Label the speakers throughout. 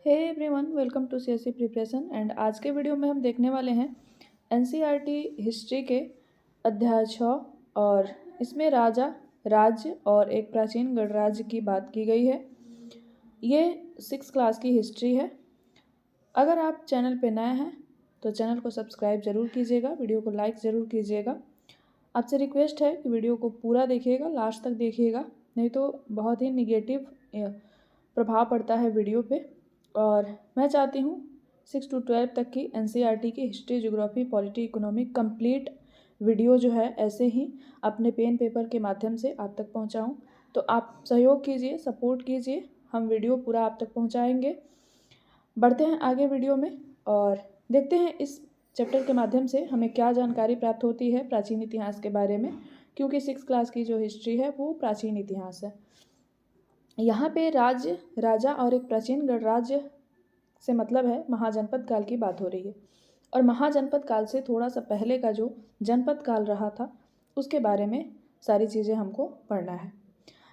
Speaker 1: Hey everyone, welcome to CSC preparation. And आज के video में हम देखने वाले हैं एनसीईआरटी हिस्ट्री के अध्याय 6 और इसमें राजा, राज्य और एक प्राचीन गणराज्य की बात की गई है। ये 6 क्लास की हिस्ट्री है। अगर आप चैनल पे नए हैं तो चैनल को सब्सक्राइब ज़रूर कीजिएगा, वीडियो को लाइक ज़रूर कीजिएगा। आपसे रिक्वेस्ट है कि वीडियो को पूरा देखिएगा, लास्ट तक देखिएगा, नहीं तो बहुत ही निगेटिव प्रभाव पड़ता है वीडियो पे। और मैं चाहती हूँ 6 to 12 तक की एनसीईआरटी की history, geography, polity, economy complete video जो है ऐसे ही अपने पेन पेपर के माध्यम से आप तक पहुँचाऊँ। तो आप सहयोग कीजिए, सपोर्ट कीजिए, हम वीडियो पूरा आप तक पहुँचाएँगे। बढ़ते हैं आगे वीडियो में और देखते हैं इस चैप्टर के माध्यम से हमें क्या जानकारी प्राप्त होती है प्राचीन इतिहास के बारे में, क्योंकि 6 क्लास की जो हिस्ट्री है वो प्राचीन इतिहास है। यहाँ पे राज्य, राजा और एक प्राचीन गणराज्य से मतलब है महाजनपद काल की बात हो रही है। और महाजनपद काल से थोड़ा सा पहले का जो जनपद काल रहा था उसके बारे में सारी चीज़ें हमको पढ़ना है।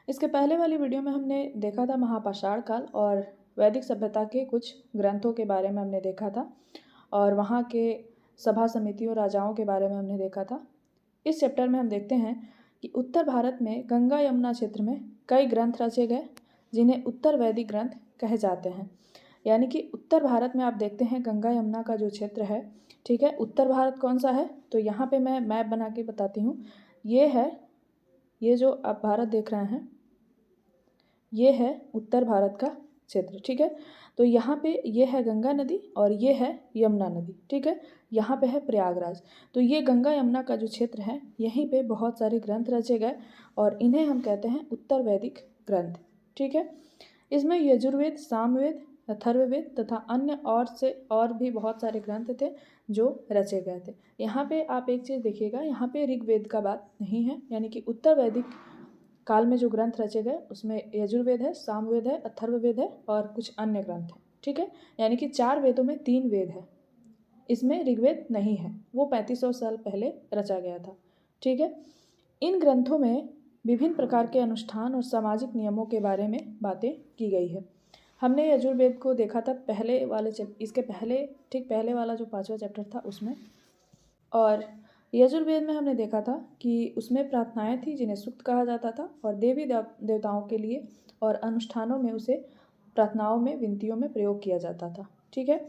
Speaker 1: इसके पहले वाली वीडियो में हमने देखा था महापाषाण काल और वैदिक सभ्यता के कुछ ग्रंथों के बारे में हमने देखा था और वहाँ के सभा समितियों, राजाओं के बारे में हमने देखा था। इस चैप्टर में हम देखते हैं कि उत्तर भारत में गंगा यमुना क्षेत्र में कई ग्रंथ रचे गए जिन्हें उत्तर वैदिक ग्रंथ कहे जाते हैं। यानी कि उत्तर भारत में आप देखते हैं गंगा यमुना का जो क्षेत्र है, ठीक है, उत्तर भारत कौन सा है तो यहाँ पे मैं मैप बना के बताती हूँ। ये है, ये जो आप भारत देख रहे हैं ये है उत्तर भारत का क्षेत्र, ठीक है। तो यहाँ पे ये है गंगा नदी और ये है यमुना नदी, ठीक है। यहाँ पे है प्रयागराज। तो ये गंगा यमुना का जो क्षेत्र है यहीं पे बहुत सारे ग्रंथ रचे गए और इन्हें हम कहते हैं उत्तर वैदिक ग्रंथ, ठीक है। इसमें यजुर्वेद, सामवेद, अथर्ववेद तथा अन्य और भी बहुत सारे ग्रंथ थे जो रचे गए थे। यहाँ पे आप एक चीज़ देखिएगा, यहाँ पे ऋग्वेद का बात नहीं है, यानी कि उत्तर वैदिक काल में जो ग्रंथ रचे गए उसमें यजुर्वेद है, सामवेद है, अथर्ववेद है और कुछ अन्य ग्रंथ हैं, ठीक है। यानी कि 4 वेदों में 3 वेद है, इसमें ऋग्वेद नहीं है, वो 3500 साल पहले रचा गया था, ठीक है। इन ग्रंथों में विभिन्न प्रकार के अनुष्ठान और सामाजिक नियमों के बारे में बातें की गई है। हमने यजुर्वेद को देखा था पहले वाले इसके पहले, ठीक पहले वाला जो 5वां चैप्टर था उसमें। और यजुर्वेद में हमने देखा था कि उसमें प्रार्थनाएं थी जिन्हें सूक्त कहा जाता था और देवी देवताओं के लिए और अनुष्ठानों में उसे प्रार्थनाओं में, विनतियों में प्रयोग किया जाता था, ठीक है।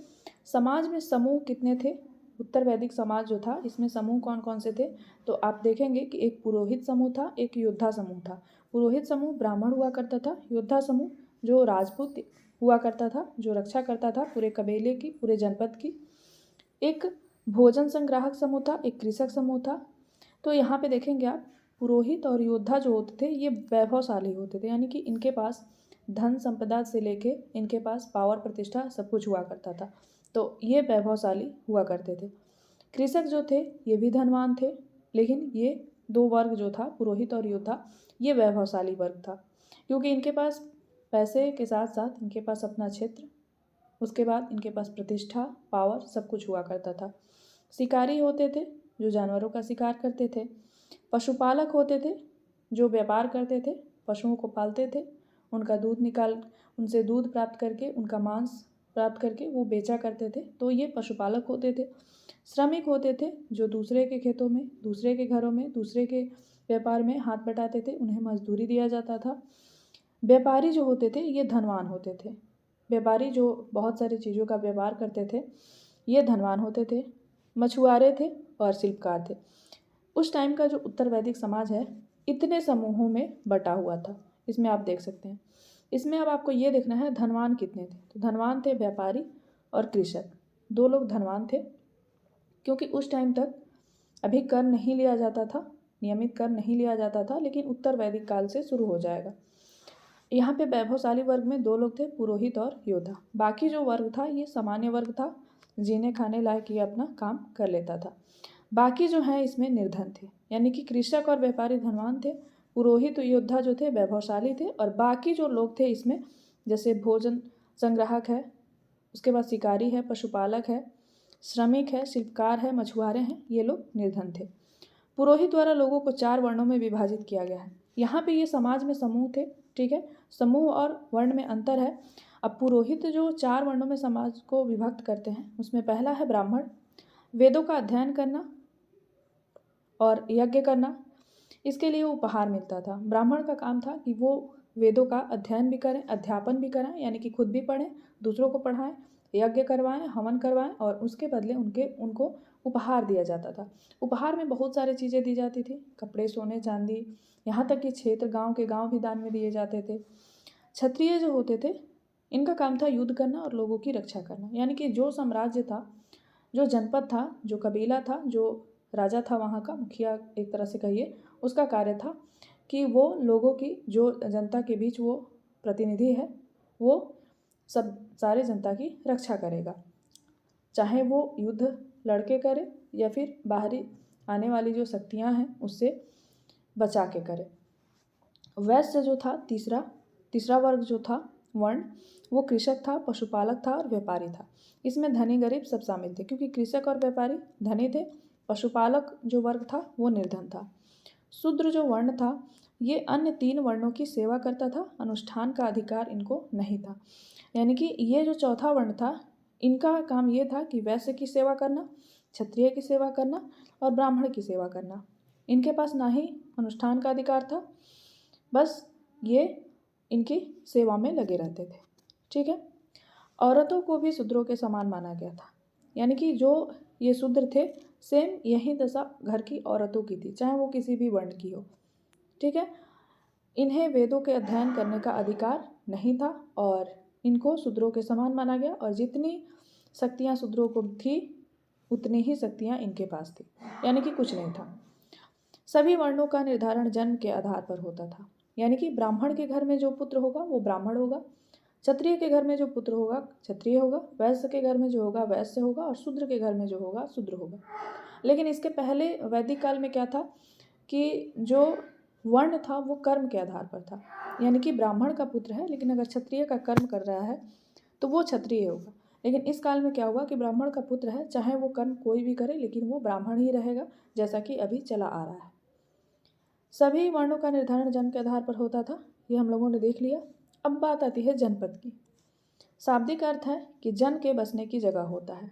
Speaker 1: समाज में समूह कितने थे? उत्तर वैदिक समाज जो था इसमें समूह कौन कौन से थे तो आप देखेंगे कि एक पुरोहित समूह था, एक योद्धा समूह था। पुरोहित समूह ब्राह्मण हुआ करता था, योद्धा समूह जो राजपूत हुआ करता था, जो रक्षा करता था पूरे कबीले की, पूरे जनपद की। एक भोजन संग्राहक समूह था, एक कृषक समूह था। तो यहाँ पे देखेंगे आप पुरोहित और योद्धा जो होते थे ये वैभवशाली होते थे, यानी कि इनके पास धन संपदा से लेके इनके पास पावर, प्रतिष्ठा सब कुछ हुआ करता था, तो ये वैभवशाली हुआ करते थे। कृषक जो थे ये भी धनवान थे, लेकिन ये 2 वर्ग जो था पुरोहित और योद्धा ये वैभवशाली वर्ग था, क्योंकि इनके पास पैसे के साथ साथ इनके पास अपना क्षेत्र, उसके बाद इनके पास प्रतिष्ठा, पावर सब कुछ हुआ करता था। शिकारी होते थे जो जानवरों का शिकार करते थे। पशुपालक होते थे जो व्यापार करते थे, पशुओं को पालते थे, उनका दूध निकाल, उनसे दूध प्राप्त करके, उनका मांस प्राप्त करके वो बेचा करते थे, तो ये पशुपालक होते थे। श्रमिक होते थे जो दूसरे के खेतों में, दूसरे के घरों में, दूसरे के व्यापार में हाथ बटाते थे, उन्हें मजदूरी दिया जाता था। व्यापारी जो होते थे ये धनवान होते थे। व्यापारी जो बहुत सारी चीज़ों का व्यापार करते थे ये धनवान होते थे। मछुआरे थे और शिल्पकार थे। उस टाइम का जो उत्तर वैदिक समाज है इतने समूहों में बटा हुआ था, इसमें आप देख सकते हैं। इसमें अब आपको ये देखना है धनवान कितने थे, तो धनवान थे व्यापारी और कृषक, 2 लोग धनवान थे, क्योंकि उस टाइम तक अभी कर नहीं लिया जाता था, नियमित कर नहीं लिया जाता था, लेकिन उत्तर वैदिक काल से शुरू हो जाएगा। यहाँ पे वैभवशाली वर्ग में 2 लोग थे, पुरोहित और योद्धा। बाकी जो वर्ग था ये सामान्य वर्ग था, जीने खाने लायक ये अपना काम कर लेता था। बाकी जो है इसमें निर्धन थे, यानी कि कृषक और व्यापारी धनवान थे, पुरोहित योद्धा जो थे वैभवशाली थे, और बाकी जो लोग थे इसमें जैसे भोजन संग्राहक है, उसके बाद शिकारी है, पशुपालक है, श्रमिक है, शिल्पकार है, मछुआरे हैं, ये लोग निर्धन थे। पुरोहित द्वारा लोगों को 4 वर्णों में विभाजित किया गया है। यहाँ पे ये समाज में समूह थे, ठीक है। समूह और वर्ण में अंतर है। अब पुरोहित जो 4 वर्णों में समाज को विभक्त करते हैं, उसमें पहला है ब्राह्मण। वेदों का अध्ययन करना और यज्ञ करना, इसके लिए उपहार मिलता था। ब्राह्मण का काम था कि वो वेदों का अध्ययन भी करें, अध्यापन भी कराएं, यानी कि खुद भी पढ़ें, दूसरों को पढ़ाएं, यज्ञ करवाएं, हवन करवाएं और उसके बदले उनको उपहार दिया जाता था। उपहार में बहुत सारी चीज़ें दी जाती थी, कपड़े, सोने, चांदी, यहाँ तक कि क्षेत्र, गाँव के गाँव भी दान में दिए जाते थे। क्षत्रिय जो होते थे, इनका काम था युद्ध करना और लोगों की रक्षा करना, यानी कि जो साम्राज्य था, जो जनपद था, जो कबीला था, जो राजा था, वहाँ का मुखिया एक तरह से कहिए, उसका कार्य था कि वो लोगों की, जो जनता के बीच वो प्रतिनिधि है, वो सब सारे जनता की रक्षा करेगा, चाहे वो युद्ध लड़के करे या फिर बाहरी आने वाली जो शक्तियाँ हैं उससे बचा के करे। वैश्य जो था, तीसरा वर्ग जो था वर्ण, वो कृषक था, पशुपालक था और व्यापारी था। इसमें धनी गरीब सब शामिल थे, क्योंकि कृषक और व्यापारी धनी थे, पशुपालक जो वर्ग था वो निर्धन था। शूद्र जो वर्ण था, ये अन्य 3 वर्णों की सेवा करता था, अनुष्ठान का अधिकार इनको नहीं था। यानी कि ये जो चौथा वर्ण था, इनका काम ये था कि वैश्य की सेवा करना, क्षत्रिय की सेवा करना और ब्राह्मण की सेवा करना। इनके पास ना ही अनुष्ठान का अधिकार था, बस ये इनकी सेवा में लगे रहते थे। ठीक है। औरतों को भी शूद्रों के समान माना गया था, यानी कि जो ये शूद्र थे, सेम यही दशा घर की औरतों की थी, चाहे वो किसी भी वर्ण की हो। ठीक है। इन्हें वेदों के अध्ययन करने का अधिकार नहीं था और इनको शूद्रों के समान माना गया, और जितनी शक्तियाँ शूद्रों को थी उतनी ही शक्तियाँ इनके पास थी, यानी कि कुछ नहीं था। सभी वर्णों का निर्धारण जन्म के आधार पर होता था, यानी कि ब्राह्मण के घर में जो पुत्र होगा वो ब्राह्मण होगा, क्षत्रिय के घर में जो पुत्र होगा क्षत्रिय होगा, वैश्य के घर में जो होगा वैश्य होगा और शूद्र के घर में जो होगा शूद्र होगा। लेकिन इसके पहले वैदिक काल में क्या था कि जो वर्ण था वो कर्म के आधार पर था, यानी कि ब्राह्मण का पुत्र है लेकिन अगर क्षत्रिय का कर्म कर रहा है तो वो क्षत्रिय होगा। लेकिन इस काल में क्या हुआ कि ब्राह्मण का पुत्र है, चाहे वो कर्म कोई भी करे लेकिन वो ब्राह्मण ही रहेगा, जैसा कि अभी चला आ रहा है। सभी वर्णों का निर्धारण जन्म के आधार पर होता था, ये हम लोगों ने देख लिया। अब बात आती है जनपद की। शाब्दिक अर्थ है कि जन के बसने की जगह होता है,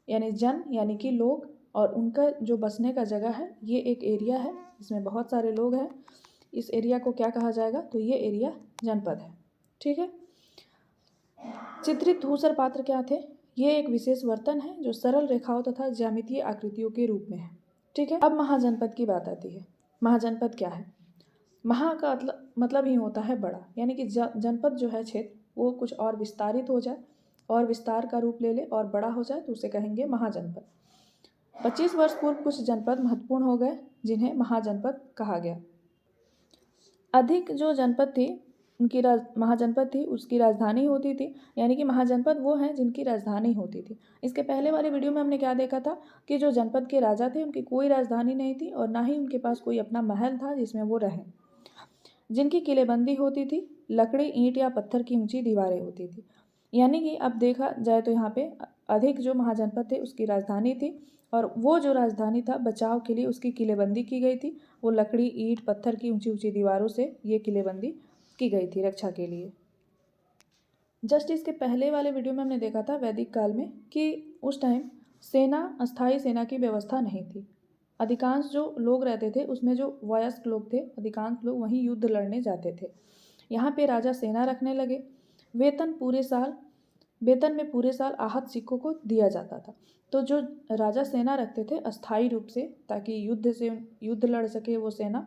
Speaker 1: यानी जन यानी कि लोग, और उनका जो बसने का जगह है ये एक एरिया है, इसमें बहुत सारे लोग हैं, इस एरिया को क्या कहा जाएगा, तो ये एरिया जनपद है। ठीक है। चित्रित धूसर पात्र क्या थे, ये एक विशेष बर्तन है जो सरल रेखाओं तथा ज्यामितीय आकृतियों के रूप में है। ठीक है। अब महाजनपद की बात आती है। महाजनपद क्या है? महा का मतलब ही होता है बड़ा, यानी कि जनपद जो है क्षेत्र वो कुछ और विस्तारित हो जाए और विस्तार का रूप ले ले और बड़ा हो जाए तो उसे कहेंगे महाजनपद। 25 वर्ष पूर्व कुछ जनपद महत्वपूर्ण हो गए जिन्हें महाजनपद कहा गया। अधिक जो जनपद थी उनकी महाजनपद थी उसकी राजधानी होती थी, यानी कि महाजनपद वो हैं जिनकी राजधानी होती थी। इसके पहले वाले वीडियो में हमने क्या देखा था कि जो जनपद के राजा थे उनकी कोई राजधानी नहीं थी और ना ही उनके पास कोई अपना महल था जिसमें वो रहें। जिनकी किलेबंदी होती थी, लकड़ी, ईंट या पत्थर की ऊंची दीवारें होती थी। यानी कि अब देखा जाए तो यहाँ पे अधिक जो महाजनपद थे उसकी राजधानी थी, और वो जो राजधानी था बचाव के लिए उसकी किलेबंदी की गई थी। वो लकड़ी, ईंट, पत्थर की ऊंची ऊंची दीवारों से ये किलेबंदी की गई थी रक्षा के लिए। जस्ट इसके पहले वाले वीडियो में हमने देखा था वैदिक काल में कि उस टाइम सेना, अस्थायी सेना की व्यवस्था नहीं थी। अधिकांश जो लोग रहते थे उसमें जो वयस्क लोग थे, अधिकांश लोग वहीं युद्ध लड़ने जाते थे। यहाँ पे राजा सेना रखने लगे। वेतन में पूरे साल आहत सिखों को दिया जाता था। तो जो राजा सेना रखते थे अस्थायी रूप से, ताकि युद्ध लड़ सके वो सेना,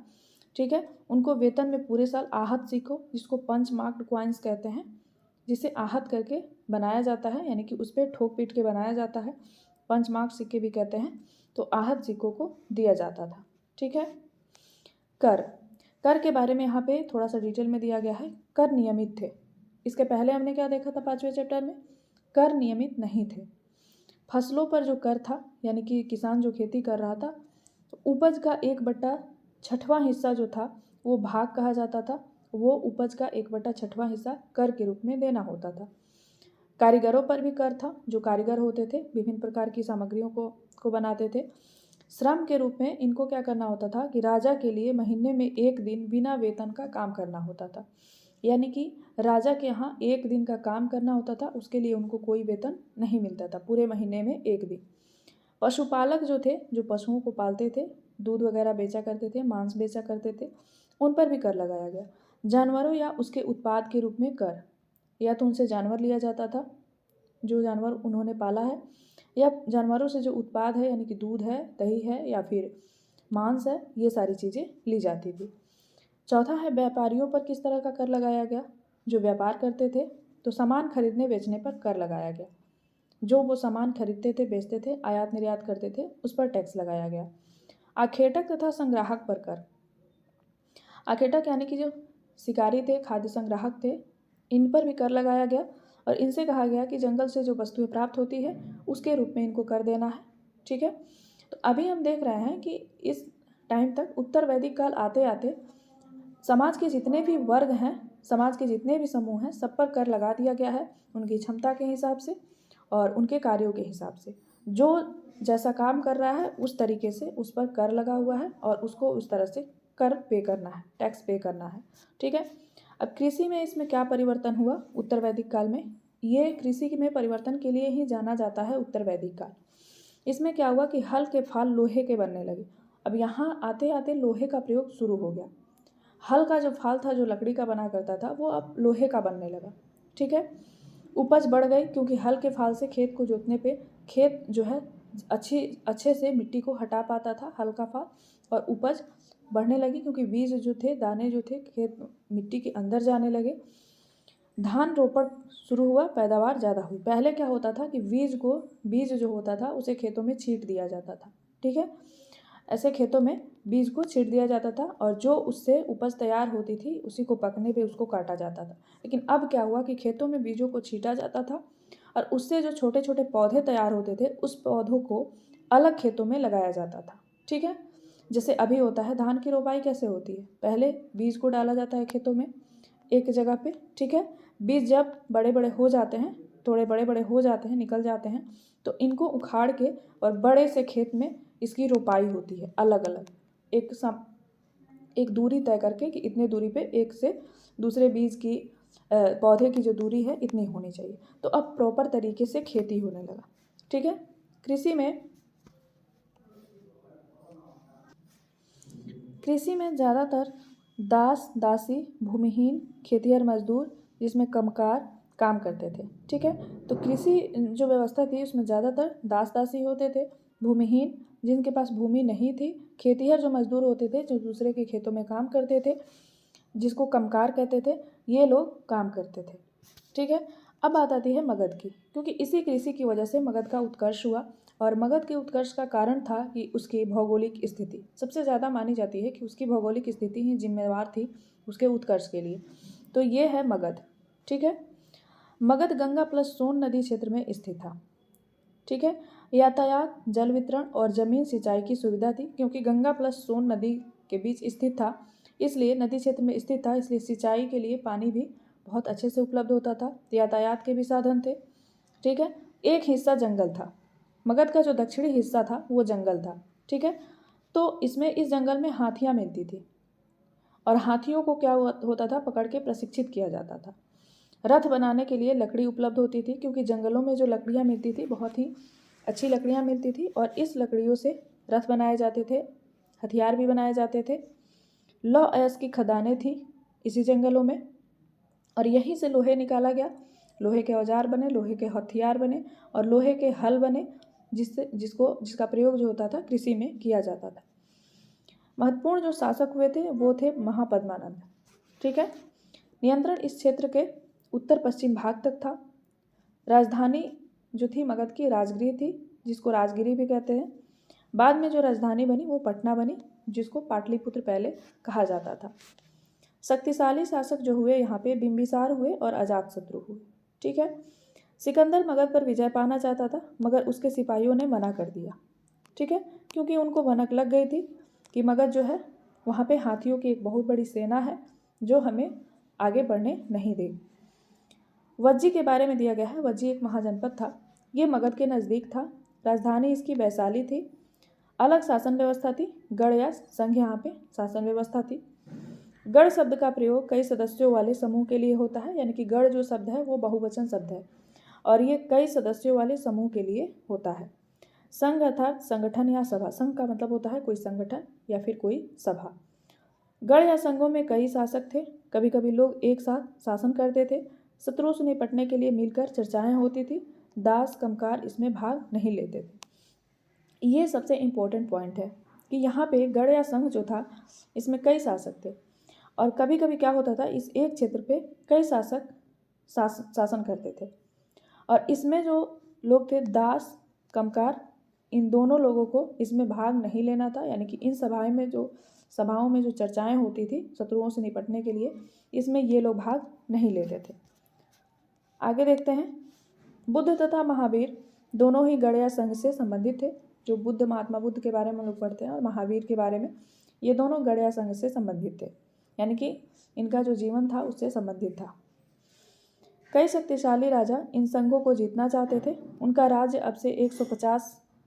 Speaker 1: ठीक है, उनको वेतन में पूरे साल आहत सिखों, जिसको पंच मार्क्ड क्वाइंस कहते हैं, जिसे आहत करके बनाया जाता है, यानी कि उस पर ठोक पीट के बनाया जाता है, पंच मार्क सिक्के भी कहते हैं, तो आहत सिक्कों को दिया जाता था। ठीक है। कर के बारे में यहाँ पे थोड़ा सा डिटेल में दिया गया है। कर नियमित थे। इसके पहले हमने क्या देखा था 5वें चैप्टर में, कर नियमित नहीं थे। फसलों पर जो कर था, यानी कि किसान जो खेती कर रहा था, तो उपज का 1/6वां हिस्सा जो था वो भाग कहा जाता था। वो उपज का 1/6वां हिस्सा कर के रूप में देना होता था। कारीगरों पर भी कर था। जो कारीगर होते थे विभिन्न प्रकार की सामग्रियों को बनाते थे, श्रम के रूप में इनको क्या करना होता था कि राजा के लिए महीने में 1 दिन बिना वेतन का काम करना होता था। यानी कि राजा के यहाँ एक दिन का काम करना होता था, उसके लिए उनको कोई वेतन नहीं मिलता था, पूरे महीने में एक दिन। पशुपालक जो थे, जो पशुओं को पालते थे, दूध वगैरह बेचा करते थे, मांस बेचा करते थे, उन पर भी कर लगाया गया। जानवरों या उसके उत्पाद के रूप में कर, या तो उनसे जानवर लिया जाता था, जो जानवर उन्होंने पाला है, या जानवरों से जो उत्पाद है यानी कि दूध है, दही है या फिर मांस है, ये सारी चीज़ें ली जाती थी। चौथा है व्यापारियों पर किस तरह का कर लगाया गया। जो व्यापार करते थे तो सामान खरीदने बेचने पर कर लगाया गया। जो वो सामान खरीदते थे, बेचते थे, आयात निर्यात करते थे, उस पर टैक्स लगाया गया। आखेटक तथा संग्राहक पर कर। आखेटक यानी कि जो शिकारी थे, खाद्य संग्राहक थे, इन पर भी कर लगाया गया और इनसे कहा गया कि जंगल से जो वस्तुएं प्राप्त होती है उसके रूप में इनको कर देना है। ठीक है, तो अभी हम देख रहे हैं कि इस टाइम तक उत्तर वैदिक काल आते आते समाज के जितने भी वर्ग हैं, समाज के जितने भी समूह हैं, सब पर कर लगा दिया गया है, उनकी क्षमता के हिसाब से और उनके कार्यों के हिसाब से। जो जैसा काम कर रहा है उस तरीके से उस पर कर लगा हुआ है और उसको उस तरह से कर पे करना है, टैक्स पे करना है। ठीक है, अब कृषि में इसमें क्या परिवर्तन हुआ उत्तर वैदिक काल में, ये कृषि में परिवर्तन के लिए ही जाना जाता है उत्तर वैदिक काल। इसमें क्या हुआ कि हल के फाल लोहे के बनने लगे। अब यहाँ आते आते लोहे का प्रयोग शुरू हो गया। हल का जो फाल था, जो लकड़ी का बना करता था, वो अब लोहे का बनने लगा। ठीक है, उपज बढ़ गई क्योंकि हल के फाल से खेत को जोतने पे खेत जो है अच्छे से मिट्टी को हटा पाता था हल का फाल, और उपज बढ़ने लगी क्योंकि बीज जो थे, दाने जो थे, खेत मिट्टी के अंदर जाने लगे। धान रोपण शुरू हुआ, पैदावार ज़्यादा हुई। पहले क्या होता था कि बीज जो होता था उसे खेतों में छींट दिया जाता था। ठीक है, ऐसे खेतों में बीज को छींट दिया जाता था और जो उससे उपज तैयार होती थी उसी को पकने पे उसको काटा जाता था। लेकिन अब क्या हुआ कि खेतों में बीजों को छींटा जाता था और उससे जो छोटे छोटे पौधे तैयार होते थे उस पौधों को अलग खेतों में लगाया जाता था। ठीक है, जैसे अभी होता है, धान की रोपाई कैसे होती है, पहले बीज को डाला जाता है खेतों में एक जगह पे। ठीक है, बीज जब बड़े बड़े हो जाते हैं, थोड़े बड़े बड़े हो जाते हैं, निकल जाते हैं, तो इनको उखाड़ के और बड़े से खेत में इसकी रोपाई होती है अलग अलग, एक दूरी तय करके कि इतने दूरी पे एक से दूसरे बीज की पौधे की जो दूरी है इतनी होनी चाहिए। तो अब प्रॉपर तरीके से खेती होने लगा। ठीक है, कृषि में ज़्यादातर दास दासी, भूमिहीन, खेतिहर मजदूर, जिसमें कमकार काम करते थे। ठीक है, तो कृषि जो व्यवस्था थी उसमें ज़्यादातर दास दासी होते थे, भूमिहीन जिनके पास भूमि नहीं थी, खेतिहर जो मजदूर होते थे जो दूसरे के खेतों में काम करते थे, जिसको कमकार कहते थे, ये लोग काम करते थे। ठीक है, अब बात आती है मगध की, क्योंकि इसी कृषि की वजह से मगध का उत्कर्ष हुआ और मगध के उत्कर्ष का कारण था कि उसकी भौगोलिक स्थिति सबसे ज़्यादा मानी जाती है कि उसकी भौगोलिक स्थिति ही जिम्मेवार थी उसके उत्कर्ष के लिए। तो ये है मगध। ठीक है, मगध गंगा प्लस सोन नदी क्षेत्र में स्थित था। ठीक है, यातायात, जल वितरण और जमीन सिंचाई की सुविधा थी, क्योंकि गंगा प्लस सोन नदी के बीच स्थित था, इसलिए नदी क्षेत्र में स्थित था, इसलिए सिंचाई के लिए पानी भी बहुत अच्छे से उपलब्ध होता था, यातायात के भी साधन थे। ठीक है, एक हिस्सा जंगल था, मगध का जो दक्षिणी हिस्सा था वो जंगल था। ठीक है, तो इस जंगल में हाथियाँ मिलती थी और हाथियों को क्या होता था, पकड़ के प्रशिक्षित किया जाता था। रथ बनाने के लिए लकड़ी उपलब्ध होती थी, क्योंकि जंगलों में जो लकड़ियाँ मिलती थी बहुत ही अच्छी लकड़ियाँ मिलती थी और इस लकड़ियों से रथ बनाए जाते थे, हथियार भी बनाए जाते थे। लौह अयस्क की खदानें थी इसी जंगलों में और यहीं से लोहे निकाला गया, लोहे के औजार बने, लोहे के हथियार बने और लोहे के हल बने, जिसका प्रयोग जो होता था कृषि में किया जाता था। महत्वपूर्ण जो शासक हुए थे वो थे महापद्मानंद। ठीक है, नियंत्रण इस क्षेत्र के उत्तर पश्चिम भाग तक था। राजधानी जो थी मगध की राजगिरी थी, जिसको राजगिरी भी कहते हैं। बाद में जो राजधानी बनी वो पटना बनी, जिसको पाटलिपुत्र पहले कहा जाता था। शक्तिशाली शासक जो हुए यहाँ पे बिंबिसार हुए और अजातशत्रु हुए। ठीक है, सिकंदर मगध पर विजय पाना चाहता था मगर उसके सिपाहियों ने मना कर दिया। ठीक है, क्योंकि उनको भनक लग गई थी कि मगध जो है वहाँ पे हाथियों की एक बहुत बड़ी सेना है जो हमें आगे बढ़ने नहीं देगी। वज्जी के बारे में दिया गया है। वज्जी एक महाजनपद था, ये मगध के नज़दीक था। राजधानी इसकी वैशाली थी। अलग शासन व्यवस्था थी, गढ़ या संघ यहाँ पे शासन व्यवस्था थी। गण शब्द का प्रयोग कई सदस्यों वाले समूह के लिए होता है, यानी कि गण जो शब्द है वो बहुवचन शब्द है और ये कई सदस्यों वाले समूह के लिए होता है। संघ अर्थात संगठन या सभा। संघ का मतलब होता है कोई संगठन या फिर कोई सभा। गण या संघों में कई शासक थे। कभी कभी लोग एक साथ शासन करते थे। शत्रुओं से निपटने के लिए मिलकर चर्चाएं होती थी। दास कमकार इसमें भाग नहीं लेते थे। ये सबसे इम्पोर्टेंट पॉइंट है कि यहाँ पे गण या संघ जो था इसमें कई शासक थे और कभी कभी क्या होता था, इस एक क्षेत्र पे कई शासक शासन करते थे और इसमें जो लोग थे दास कमकार, इन दोनों लोगों को इसमें भाग नहीं लेना था, यानी कि इन सभाओं में जो चर्चाएं होती थी शत्रुओं से निपटने के लिए, इसमें ये लोग भाग नहीं लेते थे। आगे देखते हैं। बुद्ध तथा महावीर दोनों ही गण या संघ से संबंधित थे। जो बुद्ध, महात्मा बुद्ध के बारे में लोग पढ़ते हैं और महावीर के बारे में, ये दोनों गण या संघ से संबंधित थे, यानी कि इनका जो जीवन था उससे संबंधित था। कई शक्तिशाली राजा इन संघों को जीतना चाहते थे। उनका राज्य अब से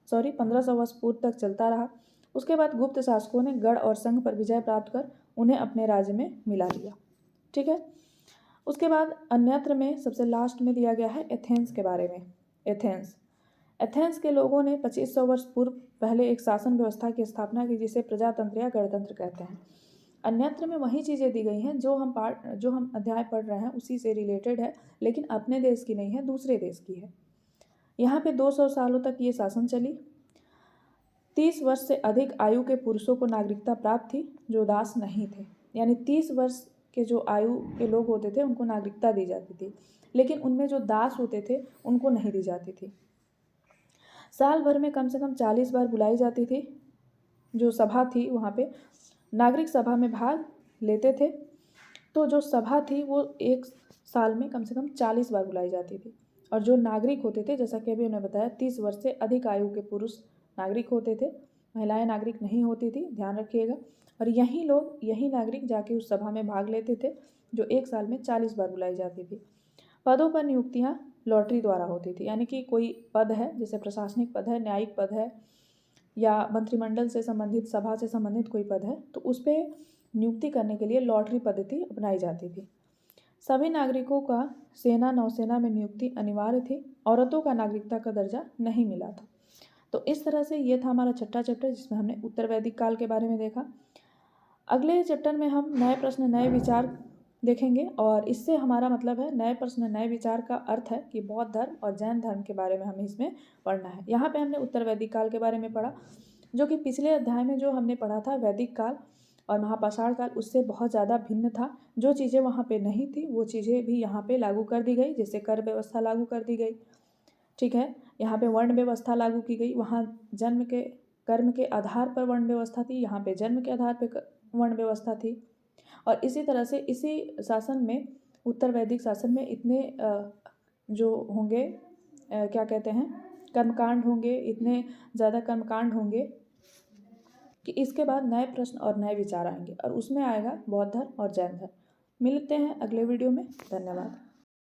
Speaker 1: 1500 वर्ष पूर्व तक चलता रहा। उसके बाद गुप्त शासकों ने गण और संघ पर विजय प्राप्त कर उन्हें अपने राज्य में मिला लिया। ठीक है। उसके बाद अन्यत्र में सबसे लास्ट में दिया गया है एथेंस के बारे में। एथेंस के लोगों ने 2500 वर्ष पूर्व पहले एक शासन व्यवस्था की स्थापना की जिसे प्रजातंत्र या गणतंत्र कहते हैं। अन्यत्र में वही चीज़ें दी गई हैं जो हम अध्याय पढ़ रहे हैं उसी से रिलेटेड है, लेकिन अपने देश की नहीं है, दूसरे देश की है। यहाँ पे 200 सालों तक ये शासन चली। 30 वर्ष से अधिक आयु के पुरुषों को नागरिकता प्राप्त थी जो दास नहीं थे, यानी 30 वर्ष के जो आयु के लोग होते थे उनको नागरिकता दी जाती थी, लेकिन उनमें जो दास होते थे उनको नहीं दी जाती थी। साल भर में कम से कम 40 बार बुलाई जाती थी। जो सभा थी वहाँ पे नागरिक सभा में भाग लेते थे, तो जो सभा थी वो एक साल में कम से कम 40 बार बुलाई जाती थी। और जो नागरिक होते थे, जैसा कि अभी उन्होंने बताया, 30 वर्ष से अधिक आयु के पुरुष नागरिक होते थे, महिलाएं नागरिक नहीं होती थी, ध्यान रखिएगा। और यही नागरिक जाके उस सभा में भाग लेते थे जो एक साल में 40 बार बुलाई जाती थी। पदों पर नियुक्तियाँ लॉटरी द्वारा होती थी, यानी कि कोई पद है, जैसे प्रशासनिक पद है, न्यायिक पद है या मंत्रिमंडल से संबंधित, सभा से संबंधित कोई पद है, तो उस पर नियुक्ति करने के लिए लॉटरी पद्धति अपनाई जाती थी। सभी नागरिकों का सेना नौसेना में नियुक्ति अनिवार्य थी। औरतों का नागरिकता का दर्जा नहीं मिला था। तो इस तरह से ये था हमारा छठा चैप्टर जिसमें हमने उत्तर वैदिक काल के बारे में देखा। अगले चैप्टर में हम नए प्रश्न नए विचार देखेंगे और इससे हमारा मतलब है नए प्रश्न नए विचार का अर्थ है कि बौद्ध धर्म और जैन धर्म के बारे में हमें इसमें पढ़ना है। यहाँ पे हमने उत्तर वैदिक काल के बारे में पढ़ा, जो कि पिछले अध्याय में जो हमने पढ़ा था वैदिक काल और महापाषाण काल उससे बहुत ज़्यादा भिन्न था। जो चीज़ें वहाँ पे नहीं थी वो चीज़ें भी यहाँ पे लागू कर दी गई, जैसे कर व्यवस्था लागू कर दी गई। ठीक है, यहाँ पे वर्ण व्यवस्था लागू की गई। वहाँ जन्म के कर्म के आधार पर वर्ण व्यवस्था थी, यहाँ पे जन्म के आधार पर वर्ण व्यवस्था थी। और इसी तरह से इसी शासन में, उत्तर वैदिक शासन में इतने जो होंगे क्या कहते हैं, कर्मकांड होंगे, इतने ज़्यादा कर्मकांड होंगे कि इसके बाद नए प्रश्न और नए विचार आएंगे और उसमें आएगा बौद्ध धर्म और जैन धर्म। मिलते हैं अगले वीडियो में। धन्यवाद।